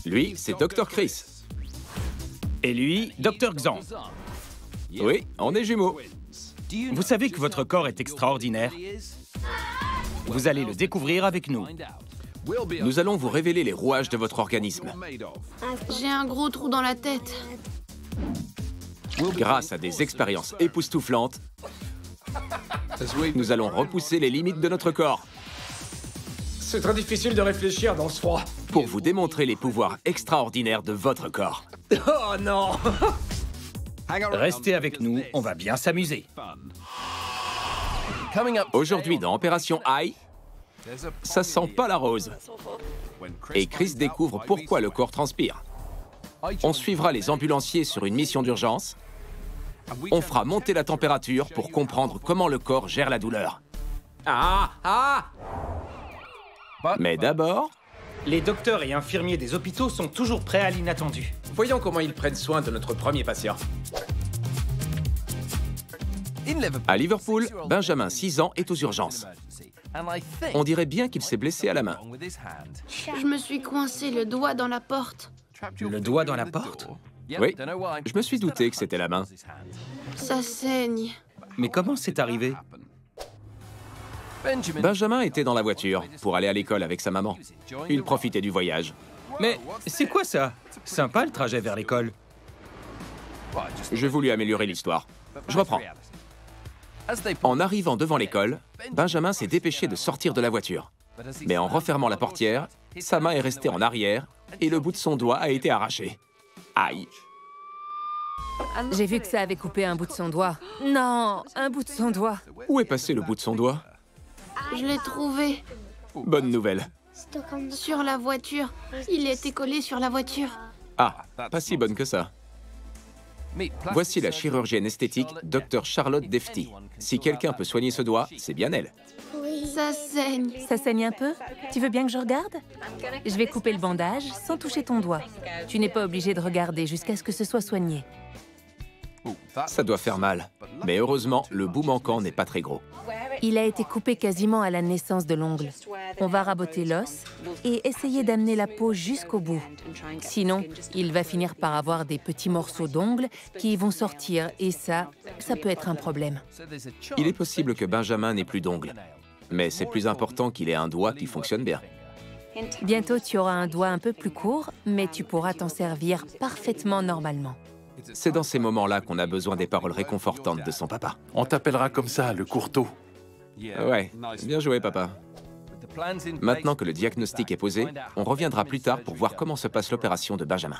Lui, c'est Dr. Chris. Et lui, Dr. Xand. Oui, on est jumeaux. Vous savez que votre corps est extraordinaire? Vous allez le découvrir avec nous. Nous allons vous révéler les rouages de votre organisme. J'ai un gros trou dans la tête. Grâce à des expériences époustouflantes, nous allons repousser les limites de notre corps C'est très difficile de réfléchir dans ce froid. pour vous démontrer les pouvoirs extraordinaires de votre corps. Oh non! Restez avec nous, on va bien s'amuser. Aujourd'hui, dans Opération High, ça sent pas la rose. Et Chris découvre pourquoi le corps transpire. On suivra les ambulanciers sur une mission d'urgence. On fera monter la température pour comprendre comment le corps gère la douleur. Mais d'abord, Les docteurs et infirmiers des hôpitaux sont toujours prêts à l'inattendu. Voyons comment ils prennent soin de notre premier patient. à Liverpool, Benjamin, 6 ans, est aux urgences. On dirait bien qu'il s'est blessé à la main. Je me suis coincé le doigt dans la porte. Le doigt dans la porte? Oui, je me suis douté que c'était la main. Ça saigne. Mais comment c'est arrivé? Benjamin était dans la voiture pour aller à l'école avec sa maman. Il profitait du voyage. Mais c'est quoi ça? Sympa le trajet vers l'école. J'ai voulu améliorer l'histoire. Je reprends. En arrivant devant l'école, Benjamin s'est dépêché de sortir de la voiture. Mais en refermant la portière, sa main est restée en arrière et le bout de son doigt a été arraché. Aïe! J'ai vu que ça avait coupé un bout de son doigt. Non, un bout de son doigt. Où est passé le bout de son doigt? Je l'ai trouvé. Bonne nouvelle. Sur la voiture. Il était collé sur la voiture. Ah, pas si bonne que ça. Voici la chirurgienne esthétique, Dr. Charlotte Defty. Si quelqu'un peut soigner ce doigt, c'est bien elle. Ça saigne. Ça saigne un peu? Tu veux bien que je regarde? Je vais couper le bandage sans toucher ton doigt. Tu n'es pas obligé de regarder jusqu'à ce que ce soit soigné. Ça doit faire mal. Mais heureusement, le bout manquant n'est pas très gros. Il a été coupé quasiment à la naissance de l'ongle. On va raboter l'os et essayer d'amener la peau jusqu'au bout. Sinon, il va finir par avoir des petits morceaux d'ongles qui vont sortir et ça peut être un problème. Il est possible que Benjamin n'ait plus d'ongles. Mais c'est plus important qu'il ait un doigt qui fonctionne bien. Bientôt, tu auras un doigt un peu plus court, mais tu pourras t'en servir parfaitement normalement. C'est dans ces moments-là qu'on a besoin des paroles réconfortantes de son papa. On t'appellera comme ça, le courteau. Ouais, bien joué, papa. Maintenant que le diagnostic est posé, on reviendra plus tard pour voir comment se passe l'opération de Benjamin.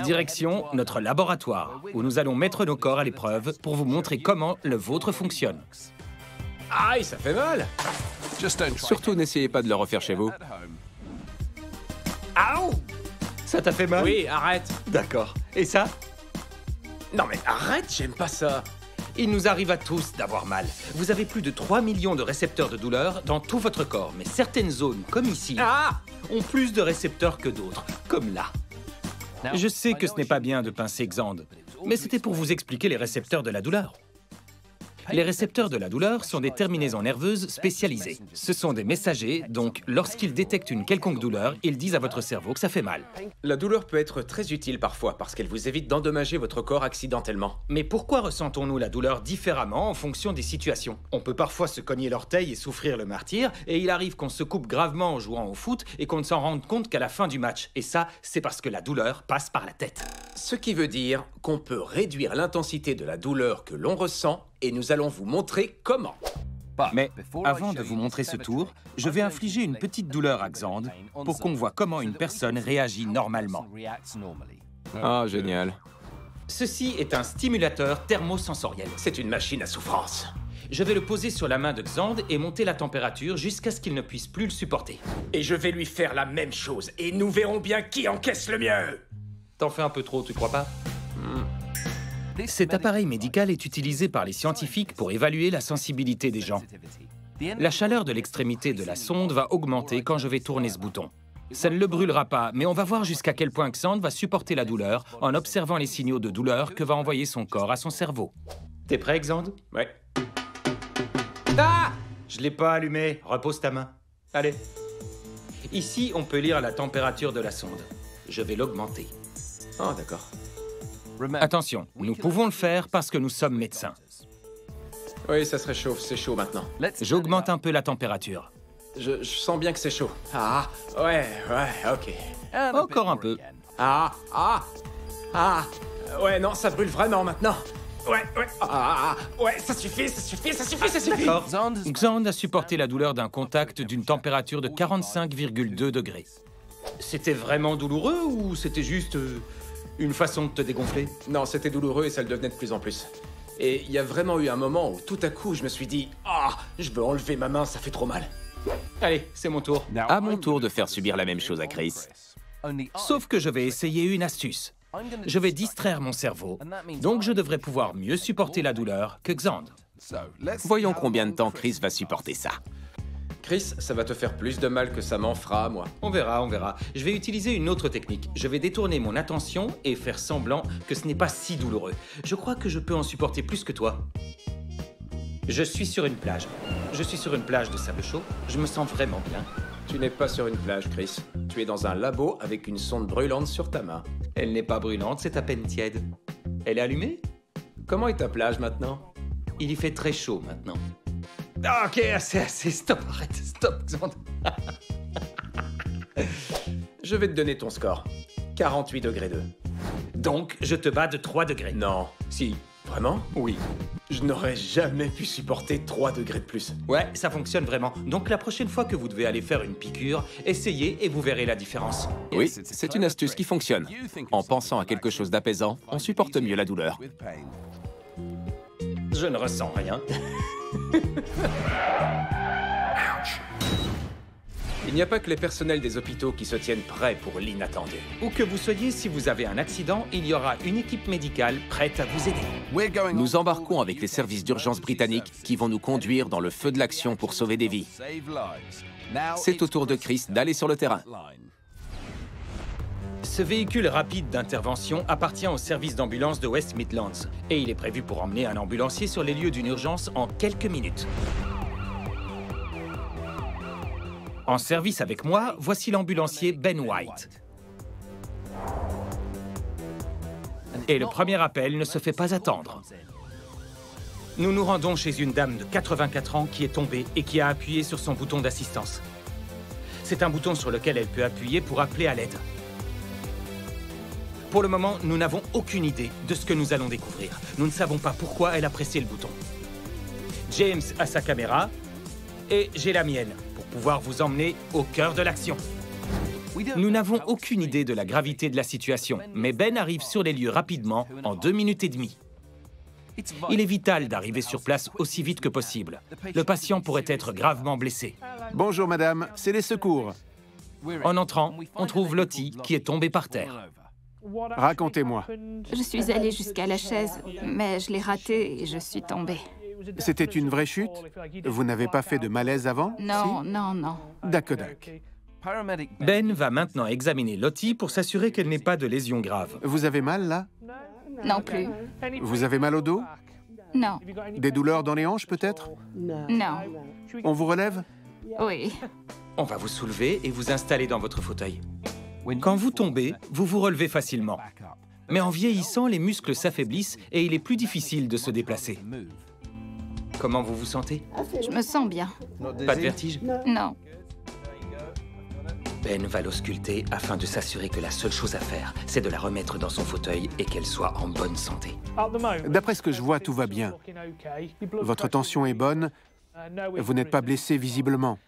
Direction notre laboratoire, où nous allons mettre nos corps à l'épreuve pour vous montrer comment le vôtre fonctionne. Aïe, ça fait mal! Surtout, n'essayez pas de le refaire chez vous. Aouh! Ça t'a fait mal? Oui, arrête! D'accord. Et ça? Non mais arrête, j'aime pas ça! Il nous arrive à tous d'avoir mal. Vous avez plus de 3 millions de récepteurs de douleur dans tout votre corps, mais certaines zones, comme ici, ont plus de récepteurs que d'autres, comme là. Je sais que ce n'est pas bien de pincer Xand, mais c'était pour vous expliquer les récepteurs de la douleur. Les récepteurs de la douleur sont des terminaisons nerveuses spécialisées. Ce sont des messagers, donc lorsqu'ils détectent une quelconque douleur, ils disent à votre cerveau que ça fait mal. La douleur peut être très utile parfois parce qu'elle vous évite d'endommager votre corps accidentellement. Mais pourquoi ressentons-nous la douleur différemment en fonction des situations? On peut parfois se cogner l'orteil et souffrir le martyre, et il arrive qu'on se coupe gravement en jouant au foot et qu'on ne s'en rende compte qu'à la fin du match. Et ça, c'est parce que la douleur passe par la tête. Ce qui veut dire qu'on peut réduire l'intensité de la douleur que l'on ressent et nous allons vous montrer comment. Mais avant de vous montrer ce tour, je vais infliger une petite douleur à Xand pour qu'on voit comment une personne réagit normalement. Ah, génial. Ceci est un stimulateur thermosensoriel. C'est une machine à souffrance. Je vais le poser sur la main de Xand et monter la température jusqu'à ce qu'il ne puisse plus le supporter. Et je vais lui faire la même chose et nous verrons bien qui encaisse le mieux. T'en fais un peu trop, tu crois pas? Cet appareil médical est utilisé par les scientifiques pour évaluer la sensibilité des gens. La chaleur de l'extrémité de la sonde va augmenter quand je vais tourner ce bouton. Ça ne le brûlera pas, mais on va voir jusqu'à quel point Xand va supporter la douleur en observant les signaux de douleur que va envoyer son corps à son cerveau. T'es prêt, Xand? Ouais. Ah! Je l'ai pas allumé. Repose ta main. Allez. Ici, on peut lire la température de la sonde. Je vais l'augmenter. Oh, d'accord. Attention, nous pouvons le faire parce que nous sommes médecins. Oui, ça se réchauffe, c'est chaud maintenant. J'augmente un peu la température. Je sens bien que c'est chaud. Ah, ouais, ok. Encore un peu. Ah, ouais, non, ça brûle vraiment maintenant. Ouais, ouais, ça suffit. D'accord. Xand a supporté la douleur d'un contact d'une température de 45,2 degrés. C'était vraiment douloureux ou c'était juste une façon de te dégonfler? Non, c'était douloureux et ça le devenait de plus en plus. Et il y a vraiment eu un moment où tout à coup je me suis dit « Ah, je veux enlever ma main, ça fait trop mal. » Allez, c'est mon tour. À mon tour de faire subir la même chose à Chris. Sauf que je vais essayer une astuce. Je vais distraire mon cerveau, donc je devrais pouvoir mieux supporter la douleur que Xand. Voyons combien de temps Chris va supporter ça. Chris, ça va te faire plus de mal que ça m'en fera, moi. On verra. Je vais utiliser une autre technique. Je vais détourner mon attention et faire semblant que ce n'est pas si douloureux. Je crois que je peux en supporter plus que toi. Je suis sur une plage. Je suis sur une plage de sable chaud. Je me sens vraiment bien. Tu n'es pas sur une plage, Chris. Tu es dans un labo avec une sonde brûlante sur ta main. Elle n'est pas brûlante, c'est à peine tiède. Elle est allumée? Comment est ta plage maintenant? Il y fait très chaud maintenant. Ah, ok, assez, stop, arrête, stop, Xand. Je vais te donner ton score. 48 degrés 2. Donc, je te bats de 3 degrés. Non. Si. Vraiment? Oui. Je n'aurais jamais pu supporter 3 degrés de plus. Ouais, ça fonctionne vraiment. Donc la prochaine fois que vous devez aller faire une piqûre, essayez et vous verrez la différence. Oui, c'est une astuce qui fonctionne. En pensant à quelque chose d'apaisant, on supporte mieux la douleur. Je ne ressens rien. Il n'y a pas que les personnels des hôpitaux qui se tiennent prêts pour l'inattendu. Où que vous soyez, si vous avez un accident, il y aura une équipe médicale prête à vous aider. Nous embarquons avec les services d'urgence britanniques qui vont nous conduire dans le feu de l'action pour sauver des vies. C'est au tour de Chris d'aller sur le terrain. Ce véhicule rapide d'intervention appartient au service d'ambulance de West Midlands et il est prévu pour emmener un ambulancier sur les lieux d'une urgence en quelques minutes. En service avec moi, voici l'ambulancier Ben White. Et le premier appel ne se fait pas attendre. Nous nous rendons chez une dame de 84 ans qui est tombée et qui a appuyé sur son bouton d'assistance. C'est un bouton sur lequel elle peut appuyer pour appeler à l'aide. Pour le moment, nous n'avons aucune idée de ce que nous allons découvrir. Nous ne savons pas pourquoi elle a pressé le bouton. James a sa caméra et j'ai la mienne pour pouvoir vous emmener au cœur de l'action. Nous n'avons aucune idée de la gravité de la situation, mais Ben arrive sur les lieux rapidement, en 2 minutes et demie. Il est vital d'arriver sur place aussi vite que possible. Le patient pourrait être gravement blessé. Bonjour madame, c'est les secours. En entrant, on trouve Lottie qui est tombée par terre. Racontez-moi. Je suis allée jusqu'à la chaise, mais je l'ai ratée et je suis tombée. C'était une vraie chute? Vous n'avez pas fait de malaise avant? Non, Si? non. D'accord. Ben va maintenant examiner Lottie pour s'assurer qu'elle n'ait pas de lésions graves. Vous avez mal là? Non plus. Vous avez mal au dos? Non. Des douleurs dans les hanches peut-être? Non. On vous relève? Oui. On va vous soulever et vous installer dans votre fauteuil. Quand vous tombez, vous vous relevez facilement. Mais en vieillissant, les muscles s'affaiblissent et il est plus difficile de se déplacer. Comment vous vous sentez? Je me sens bien. Pas de vertige? Non. Ben va l'ausculter afin de s'assurer que la seule chose à faire, c'est de la remettre dans son fauteuil et qu'elle soit en bonne santé. D'après ce que je vois, tout va bien. Votre tension est bonne. Vous n'êtes pas blessé visiblement.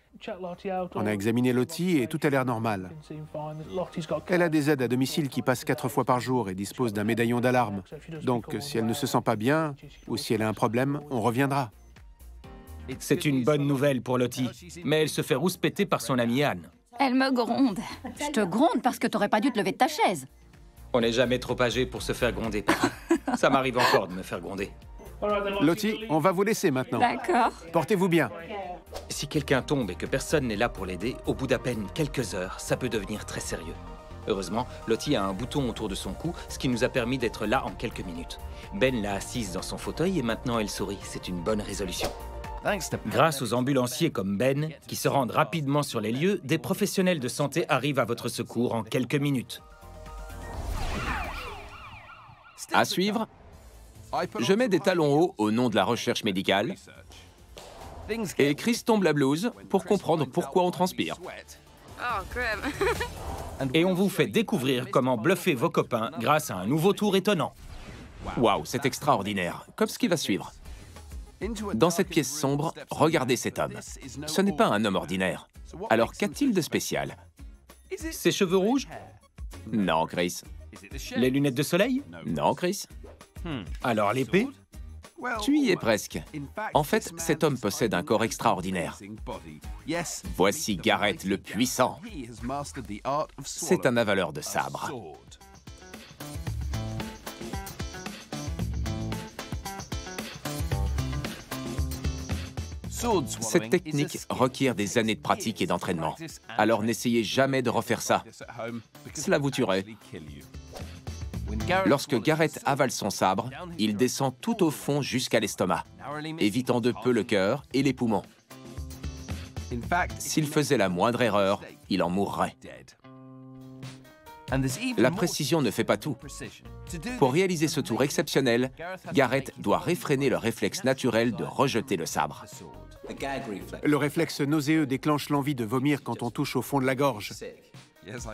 On a examiné Lottie et tout a l'air normal. Elle a des aides à domicile qui passent 4 fois par jour et dispose d'un médaillon d'alarme. Donc, si elle ne se sent pas bien ou si elle a un problème, on reviendra. C'est une bonne nouvelle pour Lottie, mais elle se fait rouspéter par son amie Anne. Elle me gronde. Je te gronde parce que t'aurais pas dû te lever de ta chaise. On n'est jamais trop âgé pour se faire gronder. Ça m'arrive encore de me faire gronder. Lottie, on va vous laisser maintenant. D'accord. Portez-vous bien. Si quelqu'un tombe et que personne n'est là pour l'aider, au bout d'à peine quelques heures, ça peut devenir très sérieux. Heureusement, Lottie a un bouton autour de son cou, ce qui nous a permis d'être là en quelques minutes. Ben l'a assise dans son fauteuil et maintenant elle sourit. C'est une bonne résolution. Grâce aux ambulanciers comme Ben, qui se rendent rapidement sur les lieux, des professionnels de santé arrivent à votre secours en quelques minutes. À suivre, je mets des talons hauts au nom de la recherche médicale et Chris tombe la blouse pour comprendre pourquoi on transpire. Et on vous fait découvrir comment bluffer vos copains grâce à un nouveau tour étonnant. Waouh, c'est extraordinaire, comme ce qui va suivre. Dans cette pièce sombre, regardez cet homme. Ce n'est pas un homme ordinaire. Alors qu'a-t-il de spécial? Ses cheveux rouges? Non, Chris. Les lunettes de soleil? Non, Chris. Alors l'épée? Tu y es presque. En fait, cet homme possède un corps extraordinaire. Voici Garrett le puissant. C'est un avaleur de sabre. Cette technique requiert des années de pratique et d'entraînement. Alors n'essayez jamais de refaire ça. Cela vous tuerait. Lorsque Garrett avale son sabre, il descend tout au fond jusqu'à l'estomac, évitant de peu le cœur et les poumons. S'il faisait la moindre erreur, il en mourrait. La précision ne fait pas tout. Pour réaliser ce tour exceptionnel, Garrett doit réfréner le réflexe naturel de rejeter le sabre. Le réflexe nauséeux déclenche l'envie de vomir quand on touche au fond de la gorge.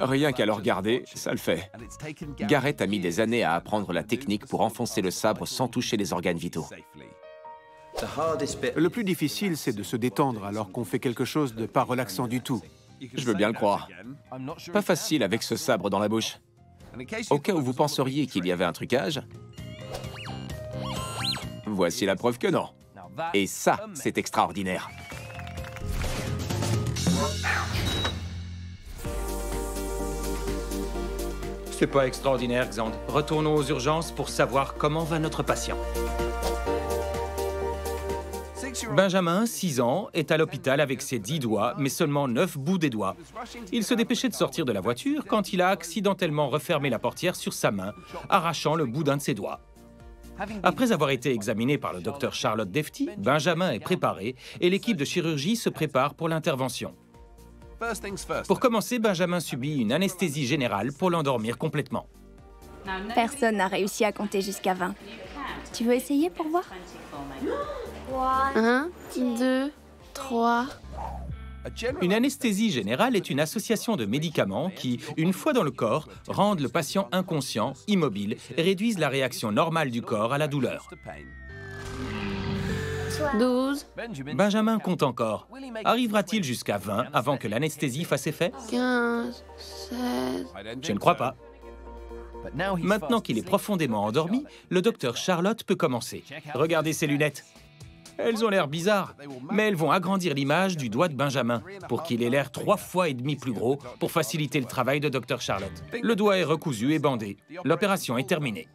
Rien qu'à le regarder, ça le fait. Garrett a mis des années à apprendre la technique pour enfoncer le sabre sans toucher les organes vitaux. Le plus difficile, c'est de se détendre alors qu'on fait quelque chose de pas relaxant du tout. Je veux bien le croire. Pas facile avec ce sabre dans la bouche. Au cas où vous penseriez qu'il y avait un trucage, voici la preuve que non. Et ça, c'est extraordinaire. C'est pas extraordinaire, Xand. Retournons aux urgences pour savoir comment va notre patient. Benjamin, 6 ans, est à l'hôpital avec ses 10 doigts, mais seulement 9 bouts des doigts. Il se dépêchait de sortir de la voiture quand il a accidentellement refermé la portière sur sa main, arrachant le bout d'un de ses doigts. Après avoir été examiné par le docteur Charlotte Defty, Benjamin est préparé et l'équipe de chirurgie se prépare pour l'intervention. Pour commencer, Benjamin subit une anesthésie générale pour l'endormir complètement. Personne n'a réussi à compter jusqu'à 20. Tu veux essayer pour voir? 1, 2, 3... Une anesthésie générale est une association de médicaments qui, une fois dans le corps, rendent le patient inconscient, immobile et réduisent la réaction normale du corps à la douleur. 12, Benjamin compte encore. Arrivera-t-il jusqu'à 20 avant que l'anesthésie fasse effet? 15, 16... Je ne crois pas. Maintenant qu'il est profondément endormi, le docteur Charlotte peut commencer. Regardez ses lunettes. Elles ont l'air bizarres, mais elles vont agrandir l'image du doigt de Benjamin pour qu'il ait l'air 3,5 fois plus gros pour faciliter le travail de Dr Charlotte. Le doigt est recousu et bandé. L'opération est terminée.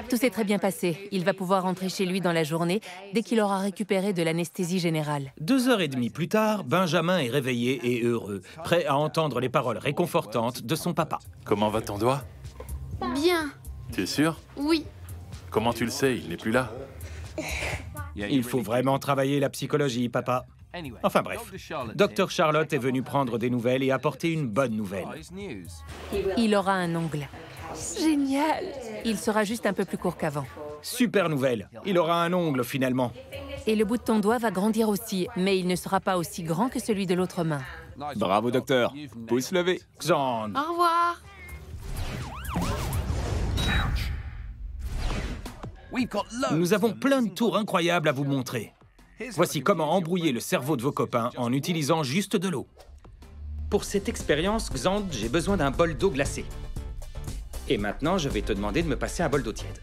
Tout s'est très bien passé. Il va pouvoir rentrer chez lui dans la journée dès qu'il aura récupéré de l'anesthésie générale. 2h30 plus tard, Benjamin est réveillé et heureux, prêt à entendre les paroles réconfortantes de son papa. Comment va ton doigt? Bien. Tu es sûr? Oui. Comment tu le sais? Il n'est plus là. Il faut vraiment travailler la psychologie, papa. Enfin bref, Dr Charlotte est venu prendre des nouvelles et apporter une bonne nouvelle. Il aura un ongle. Génial. Il sera juste un peu plus court qu'avant. Super nouvelle, il aura un ongle finalement. Et le bout de ton doigt va grandir aussi, mais il ne sera pas aussi grand que celui de l'autre main. Bravo, docteur. Pouce levé. Xand. Au revoir. Nous avons plein de tours incroyables à vous montrer. Voici comment embrouiller le cerveau de vos copains en utilisant juste de l'eau. Pour cette expérience, Xand, j'ai besoin d'un bol d'eau glacée. Et maintenant, je vais te demander de me passer un bol d'eau tiède.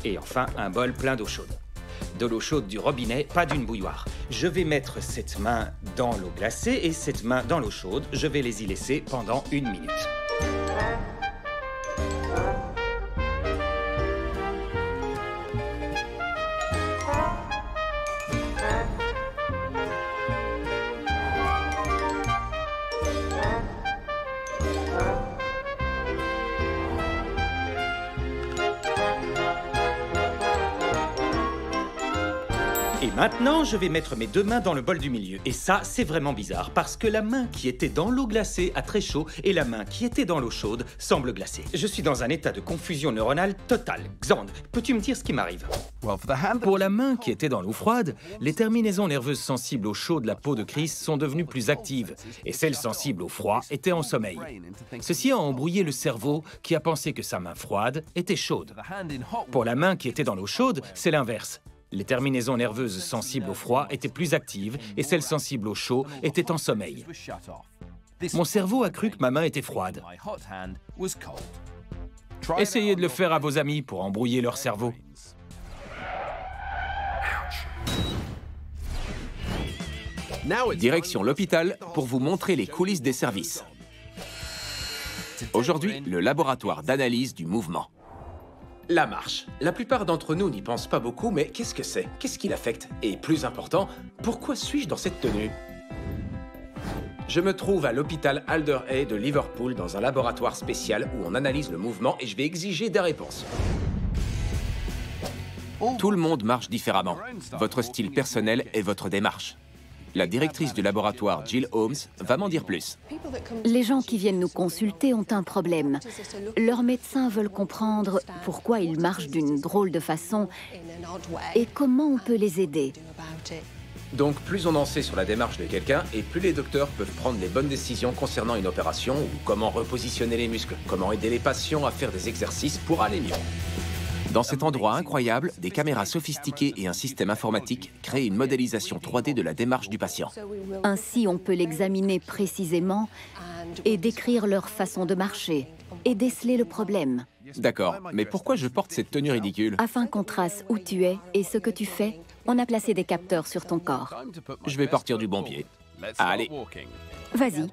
Et enfin, un bol plein d'eau chaude. De l'eau chaude du robinet, pas d'une bouilloire. Je vais mettre cette main dans l'eau glacée et cette main dans l'eau chaude. Je vais les y laisser pendant 1 minute. Et maintenant, je vais mettre mes 2 mains dans le bol du milieu. Et ça, c'est vraiment bizarre, parce que la main qui était dans l'eau glacée a très chaud et la main qui était dans l'eau chaude semble glacée. Je suis dans un état de confusion neuronale totale. Xand, peux-tu me dire ce qui m'arrive? Pour la main qui était dans l'eau froide, les terminaisons nerveuses sensibles au chaud de la peau de Chris sont devenues plus actives, et celles sensibles au froid étaient en sommeil. Ceci a embrouillé le cerveau qui a pensé que sa main froide était chaude. Pour la main qui était dans l'eau chaude, c'est l'inverse. Les terminaisons nerveuses sensibles au froid étaient plus actives et celles sensibles au chaud étaient en sommeil. Mon cerveau a cru que ma main était froide. Essayez de le faire à vos amis pour embrouiller leur cerveau. Direction l'hôpital pour vous montrer les coulisses des services. Aujourd'hui, le laboratoire d'analyse du mouvement. La marche. La plupart d'entre nous n'y pensent pas beaucoup, mais qu'est-ce que c'est? Qu'est-ce qui l'affecte? Et plus important, pourquoi suis-je dans cette tenue? Je me trouve à l'hôpital Alder Hey de Liverpool dans un laboratoire spécial où on analyse le mouvement et je vais exiger des réponses. Tout le monde marche différemment. Votre style personnel et votre démarche. La directrice du laboratoire, Jill Holmes, va m'en dire plus. Les gens qui viennent nous consulter ont un problème. Leurs médecins veulent comprendre pourquoi ils marchent d'une drôle de façon et comment on peut les aider. Donc plus on en sait sur la démarche de quelqu'un, et plus les docteurs peuvent prendre les bonnes décisions concernant une opération ou comment repositionner les muscles, comment aider les patients à faire des exercices pour aller mieux. Dans cet endroit incroyable, des caméras sophistiquées et un système informatique créent une modélisation 3D de la démarche du patient. Ainsi, on peut l'examiner précisément et décrire leur façon de marcher et déceler le problème. D'accord, mais pourquoi je porte cette tenue ridicule? Afin qu'on trace où tu es et ce que tu fais, on a placé des capteurs sur ton corps. Je vais partir du bon pied. Allez. Vas-y.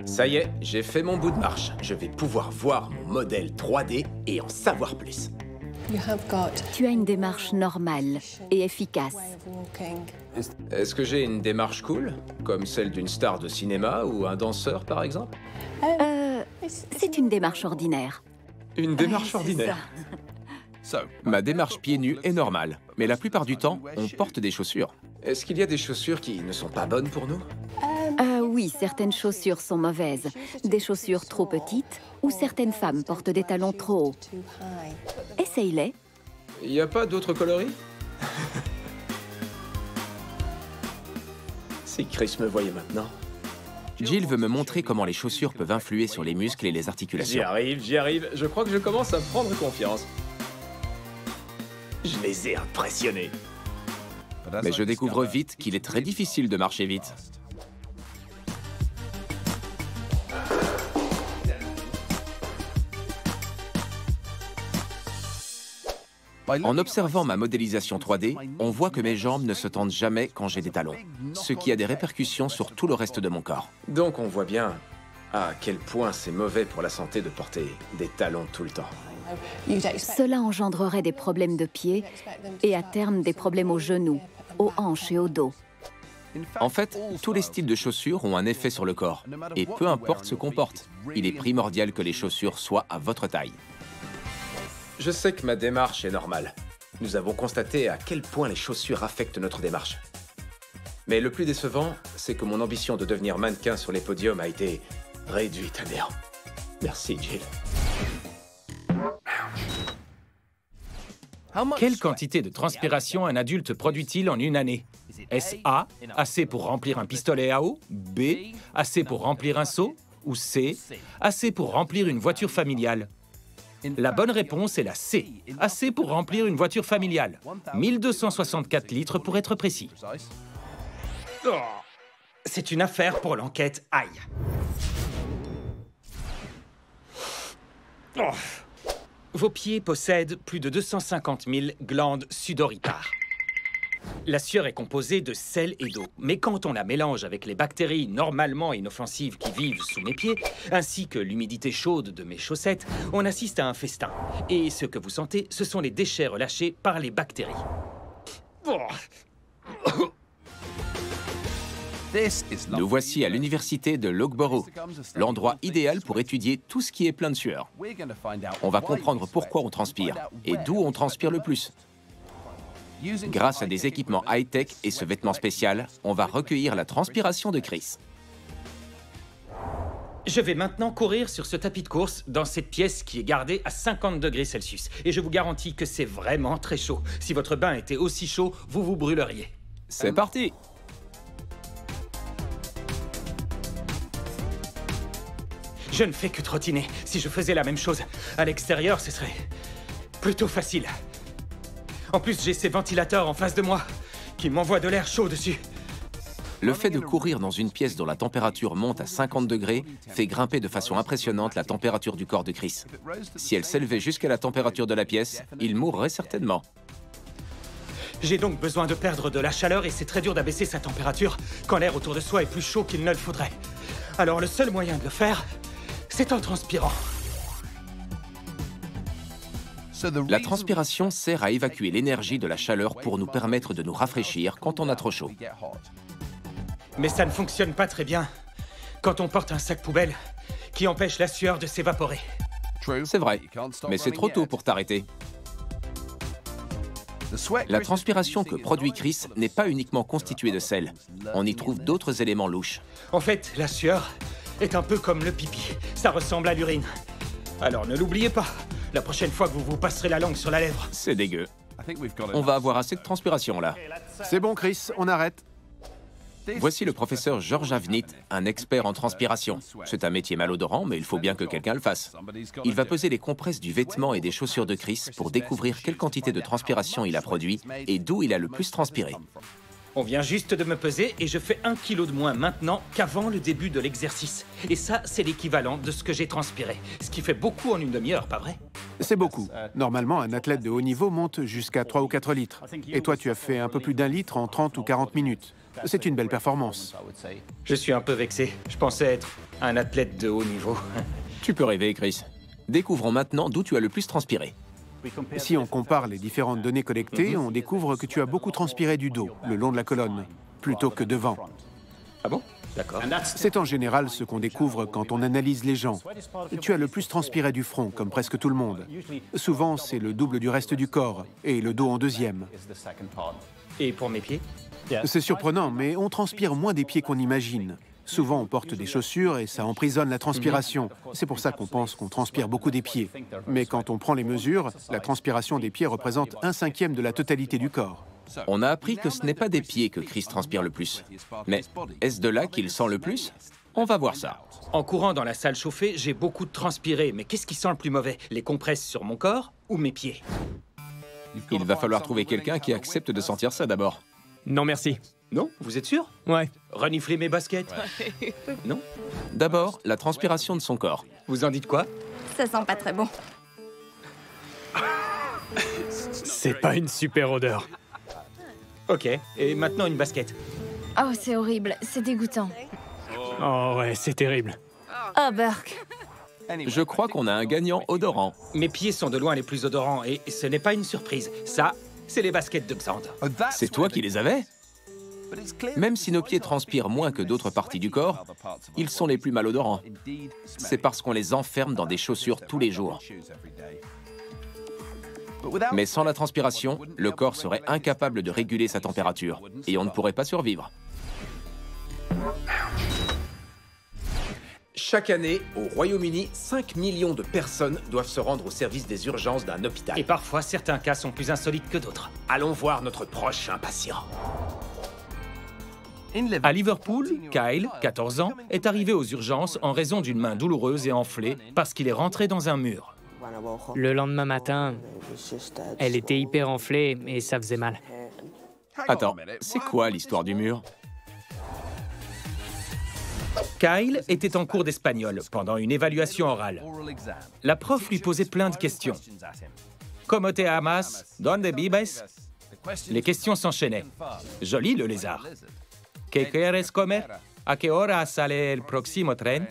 Ça y est, j'ai fait mon bout de marche. Je vais pouvoir voir mon modèle 3D et en savoir plus. Tu as une démarche normale et efficace. Est-ce que j'ai une démarche cool, comme celle d'une star de cinéma ou un danseur, par exemple? C'est une démarche ordinaire. Une démarche ordinaire. Ma démarche pieds nus est normale, mais la plupart du temps, on porte des chaussures. Est-ce qu'il y a des chaussures qui ne sont pas bonnes pour nous? Oui, certaines chaussures sont mauvaises. Des chaussures trop petites ou certaines femmes portent des talons trop hauts. Essaye-les. Il n'y a pas d'autres coloris? Si Chris me voyait maintenant. Jill veut me montrer comment les chaussures peuvent influer sur les muscles et les articulations. J'y arrive. Je crois que je commence à prendre confiance. Je les ai impressionnés. Mais je découvre vite qu'il est très difficile de marcher vite. En observant ma modélisation 3D, on voit que mes jambes ne se tendent jamais quand j'ai des talons, ce qui a des répercussions sur tout le reste de mon corps. Donc on voit bien à quel point c'est mauvais pour la santé de porter des talons tout le temps. Cela engendrerait des problèmes de pied et à terme des problèmes aux genoux, aux hanches et au dos. En fait, tous les styles de chaussures ont un effet sur le corps, et peu importe ce qu'on porte, il est primordial que les chaussures soient à votre taille. Je sais que ma démarche est normale. Nous avons constaté à quel point les chaussures affectent notre démarche. Mais le plus décevant, c'est que mon ambition de devenir mannequin sur les podiums a été réduite à néant. Merci, Jill. Quelle quantité de transpiration un adulte produit-il en une année? Est-ce A, assez pour remplir un pistolet à eau? B, assez pour remplir un seau? Ou C, assez pour remplir une voiture familiale? La bonne réponse est la C, assez pour remplir une voiture familiale. 1264 litres pour être précis. Oh, c'est une affaire pour l'enquête. Aïe. Oh. Vos pieds possèdent plus de 250 000 glandes sudoripare. La sueur est composée de sel et d'eau. Mais quand on la mélange avec les bactéries normalement inoffensives qui vivent sous mes pieds, ainsi que l'humidité chaude de mes chaussettes, on assiste à un festin. Et ce que vous sentez, ce sont les déchets relâchés par les bactéries. Oh. Nous voici à l'université de Loughborough, l'endroit idéal pour étudier tout ce qui est plein de sueur. On va comprendre pourquoi on transpire et d'où on transpire le plus. Grâce à des équipements high-tech et ce vêtement spécial, on va recueillir la transpiration de Chris. Je vais maintenant courir sur ce tapis de course dans cette pièce qui est gardée à 50 degrés Celsius. Et je vous garantis que c'est vraiment très chaud. Si votre bain était aussi chaud, vous vous brûleriez. C'est parti! Je ne fais que trottiner. Si je faisais la même chose à l'extérieur, ce serait plutôt facile. En plus, j'ai ces ventilateurs en face de moi qui m'envoient de l'air chaud dessus. Le fait de courir dans une pièce dont la température monte à 50 degrés fait grimper de façon impressionnante la température du corps de Chris. Si elle s'élevait jusqu'à la température de la pièce, il mourrait certainement. J'ai donc besoin de perdre de la chaleur et c'est très dur d'abaisser sa température quand l'air autour de soi est plus chaud qu'il ne le faudrait. Alors le seul moyen de le faire, c'est en transpirant. La transpiration sert à évacuer l'énergie de la chaleur pour nous permettre de nous rafraîchir quand on a trop chaud. Mais ça ne fonctionne pas très bien quand on porte un sac poubelle qui empêche la sueur de s'évaporer. C'est vrai, mais c'est trop tôt pour t'arrêter. La transpiration que produit Chris n'est pas uniquement constituée de sel. On y trouve d'autres éléments louches. En fait, la sueur est un peu comme le pipi. Ça ressemble à l'urine. Alors ne l'oubliez pas. La prochaine fois que vous vous passerez la langue sur la lèvre. C'est dégueu. On va avoir assez de transpiration là. C'est bon, Chris, on arrête. Voici le professeur George Avnit, un expert en transpiration. C'est un métier malodorant, mais il faut bien que quelqu'un le fasse. Il va peser les compresses du vêtement et des chaussures de Chris pour découvrir quelle quantité de transpiration il a produit et d'où il a le plus transpiré. On vient juste de me peser et je fais 1 kilo de moins maintenant qu'avant le début de l'exercice. Et ça, c'est l'équivalent de ce que j'ai transpiré. Ce qui fait beaucoup en une demi-heure, pas vrai? C'est beaucoup. Normalement, un athlète de haut niveau monte jusqu'à 3 ou 4 litres. Et toi, tu as fait un peu plus d'1 litre en 30 ou 40 minutes. C'est une belle performance. Je suis un peu vexé. Je pensais être un athlète de haut niveau. Tu peux rêver, Chris. Découvrons maintenant d'où tu as le plus transpiré. Si on compare les différentes données collectées, on découvre que tu as beaucoup transpiré du dos, le long de la colonne, plutôt que devant. Ah bon? D'accord. C'est en général ce qu'on découvre quand on analyse les gens. Tu as le plus transpiré du front, comme presque tout le monde. Souvent, c'est le double du reste du corps, et le dos en deuxième. Et pour mes pieds? C'est surprenant, mais on transpire moins des pieds qu'on imagine. Souvent, on porte des chaussures et ça emprisonne la transpiration. C'est pour ça qu'on pense qu'on transpire beaucoup des pieds. Mais quand on prend les mesures, la transpiration des pieds représente 1/5 de la totalité du corps. On a appris que ce n'est pas des pieds que Chris transpire le plus. Mais est-ce de là qu'il sent le plus? On va voir ça. En courant dans la salle chauffée, j'ai beaucoup transpiré. Mais qu'est-ce qui sent le plus mauvais? Les compresses sur mon corps ou mes pieds? Il va falloir trouver quelqu'un qui accepte de sentir ça d'abord. Non, merci. Non? Vous êtes sûr? Ouais. Renifler mes baskets? Non? D'abord, la transpiration de son corps. Vous en dites quoi? Ça sent pas très bon. C'est pas une super odeur. Ok, et maintenant une basket. Oh, c'est horrible, c'est dégoûtant. Oh ouais, c'est terrible. Oh, Burke. Je crois qu'on a un gagnant odorant. Mes pieds sont de loin les plus odorants et ce n'est pas une surprise. Ça, c'est les baskets de Xand. C'est toi qui les avais? Même si nos pieds transpirent moins que d'autres parties du corps, ils sont les plus malodorants. C'est parce qu'on les enferme dans des chaussures tous les jours. Mais sans la transpiration, le corps serait incapable de réguler sa température et on ne pourrait pas survivre. Chaque année, au Royaume-Uni, 5 millions de personnes doivent se rendre au service des urgences d'un hôpital. Et parfois, certains cas sont plus insolites que d'autres. Allons voir notre prochain patient. À Liverpool, Kyle, 14 ans, est arrivé aux urgences en raison d'une main douloureuse et enflée parce qu'il est rentré dans un mur. Le lendemain matin, elle était hyper enflée et ça faisait mal. Attends, c'est quoi l'histoire du mur? Kyle était en cours d'espagnol pendant une évaluation orale. La prof lui posait plein de questions. ¿Cómo te llamas? ¿Dónde vives? Les questions s'enchaînaient. Joli le lézard. ¿Qué quieres comer? ¿A qué hora sale el próximo tren?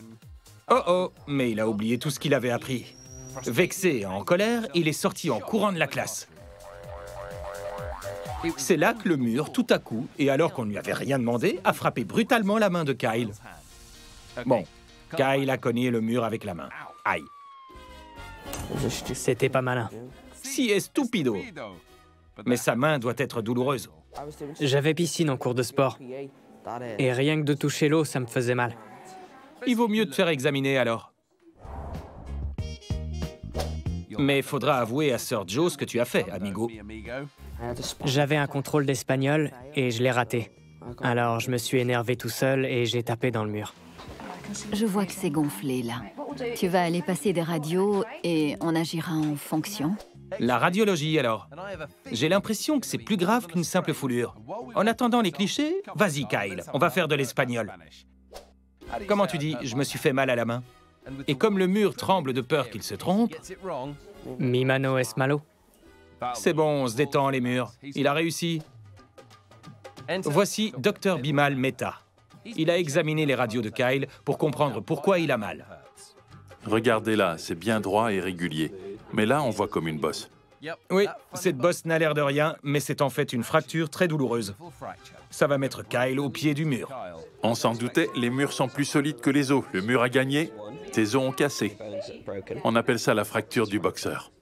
Oh oh, mais il a oublié tout ce qu'il avait appris. Vexé et en colère, il est sorti en courant de la classe. C'est là que le mur, tout à coup, et alors qu'on ne lui avait rien demandé, a frappé brutalement la main de Kyle. Bon, Kyle a cogné le mur avec la main. Aïe. C'était pas malin. Si est stupido. Mais sa main doit être douloureuse. J'avais piscine en cours de sport. Et rien que de toucher l'eau, ça me faisait mal. Il vaut mieux te faire examiner alors. Mais faudra avouer à Sir Joe ce que tu as fait, amigo. J'avais un contrôle d'espagnol et je l'ai raté. Alors je me suis énervé tout seul et j'ai tapé dans le mur. Je vois que c'est gonflé, là. Tu vas aller passer des radios et on agira en fonction. La radiologie, alors. J'ai l'impression que c'est plus grave qu'une simple foulure. En attendant les clichés, vas-y, Kyle, on va faire de l'espagnol. Comment tu dis, je me suis fait mal à la main? Et comme le mur tremble de peur qu'il se trompe... Mi mano es malo. C'est bon, on se détend, les murs. Il a réussi. Voici Dr Bimal Mehta. Il a examiné les radios de Kyle pour comprendre pourquoi il a mal. Regardez là, c'est bien droit et régulier. Mais là, on voit comme une bosse. Oui, cette bosse n'a l'air de rien, mais c'est en fait une fracture très douloureuse. Ça va mettre Kyle au pied du mur. On s'en doutait, les murs sont plus solides que les os. Le mur a gagné, tes os ont cassé. On appelle ça la fracture du boxeur.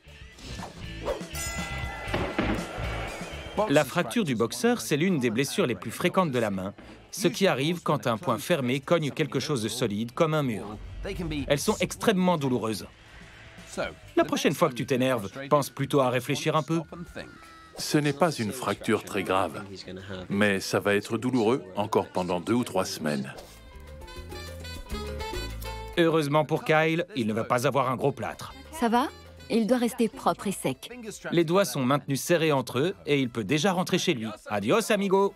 La fracture du boxeur, c'est l'une des blessures les plus fréquentes de la main, ce qui arrive quand un point fermé cogne quelque chose de solide, comme un mur. Elles sont extrêmement douloureuses. La prochaine fois que tu t'énerves, pense plutôt à réfléchir un peu. Ce n'est pas une fracture très grave, mais ça va être douloureux encore pendant 2 ou 3 semaines. Heureusement pour Kyle, il ne va pas avoir un gros plâtre. Ça va? Il doit rester propre et sec. Les doigts sont maintenus serrés entre eux et il peut déjà rentrer chez lui. Adios, amigo!